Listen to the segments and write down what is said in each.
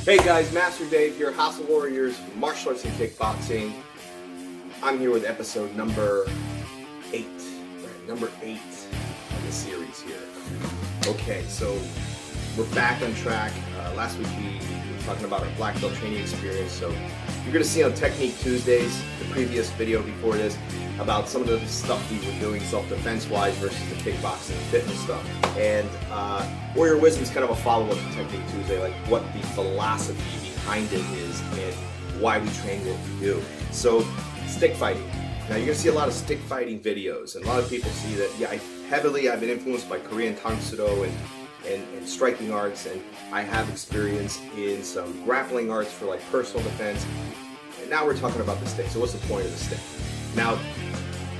Hey guys, Master Dave here, House of Warriors, martial arts and kickboxing. I'm here with episode number 8. Right, number 8 of the series here. Okay, so we're back on track. Last week we were talking about our black belt training experience. So you're going to see on Technique Tuesdays, the previous video before this, about some of the stuff we were doing self-defense wise versus the kickboxing and fitness stuff. And Warrior Wisdom is kind of a follow-up to Technique Tuesday, like what the philosophy behind it is and why we train what we do. So stick fighting. Now you're going to see a lot of stick fighting videos, and a lot of people see that, yeah, I've been influenced by Korean Tang Sudo and striking arts, and I have experience in some grappling arts for like personal defense. And now we're talking about the stick. So what's the point of the stick? Now,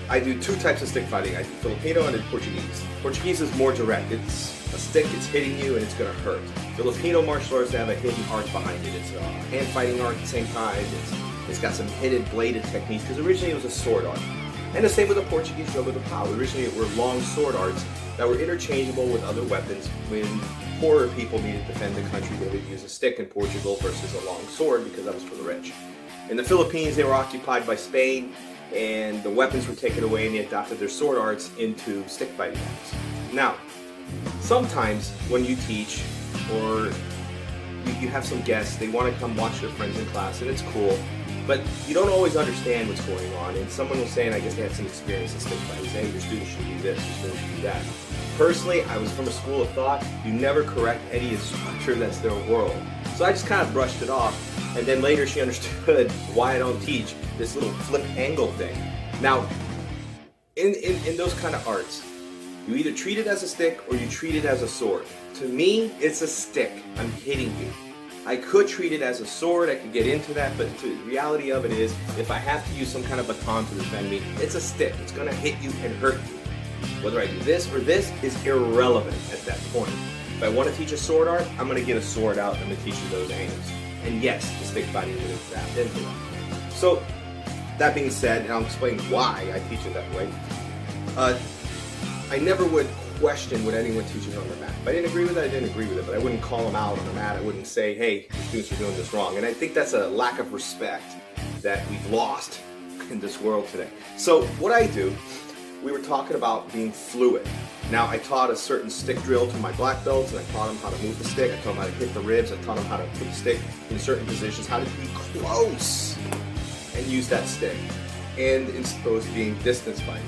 I do 2 types of stick fighting. I do Filipino and I do Portuguese. Portuguese is more direct. It's a stick, it's hitting you, and it's going to hurt. Filipino martial arts have a hidden art behind it. It's a hand fighting art at the same time. It's got some hidden bladed techniques, because originally it was a sword art. And the same with the Portuguese Jogo do Pau. Originally it were long sword arts that were interchangeable with other weapons. When poorer people needed to defend the country, they would use a stick in Portugal versus a long sword, because that was for the rich. In the Philippines, they were occupied by Spain, and the weapons were taken away, and they adopted their sword arts into stick fighting arts. Now, sometimes when you teach or you have some guests, they want to come watch their friends in class, and it's cool, but you don't always understand what's going on. And someone was saying, I guess they had some experience in stick fighting, saying, your students should do this, your students should do that. Personally, I was from a school of thought, you never correct any instructor that's their world. So I just kind of brushed it off, and then later she understood why I don't teach this little flip angle thing. Now, in those kind of arts, you either treat it as a stick or you treat it as a sword. To me, it's a stick. I'm hitting you. I could treat it as a sword, I could get into that, but the reality of it is, if I have to use some kind of baton to defend me, it's a stick. It's going to hit you and hurt you. Whether I do this or this is irrelevant at that point. If I want to teach a sword art, I'm going to get a sword out and I'm going to teach you those angles. And yes, the stick fighting is wrapped into that. So, that being said, and I'll explain why I teach it that way, I never would question what anyone teaches on the mat. If I didn't agree with it, I didn't agree with it, but I wouldn't call them out on the mat. I wouldn't say, hey, your students are doing this wrong. And I think that's a lack of respect that we've lost in this world today. So what I do, we were talking about being fluid. Now, I taught a certain stick drill to my black belts, and I taught them how to move the stick. I taught them how to hit the ribs. I taught them how to put the stick in certain positions, how to be close and use that stick. And it's supposed to being distance fighting.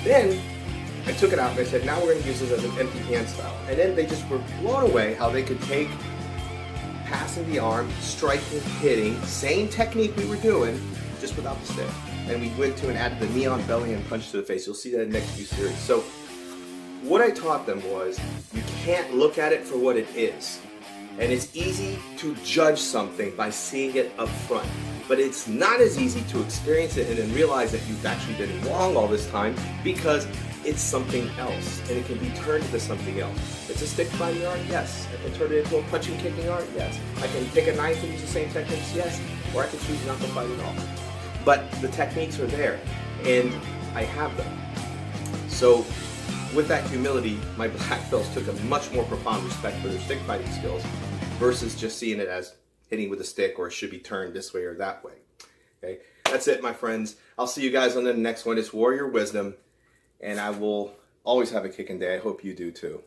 Then I took it out and I said, now we're going to use this as an empty hand style. And then they just were blown away how they could take passing the arm, striking, hitting, same technique we were doing, just without the stick. And we went to and added the neon belly and punch to the face. You'll see that in the next few series. So what I taught them was, you can't look at it for what it is. And it's easy to judge something by seeing it up front. But it's not as easy to experience it and then realize that you've actually been wrong all this time, because it's something else, and it can be turned into something else. It's a stick fighting art, yes. I can turn it into a punching kicking art, yes. I can take a knife and use the same techniques, yes. Or I can choose not to fight at all. But the techniques are there, and I have them. So with that humility, my black belts took a much more profound respect for their stick fighting skills versus just seeing it as hitting with a stick, or it should be turned this way or that way. Okay, that's it, my friends. I'll see you guys on the next one. It's Warrior Wisdom, and I will always have a kicking day. I hope you do too.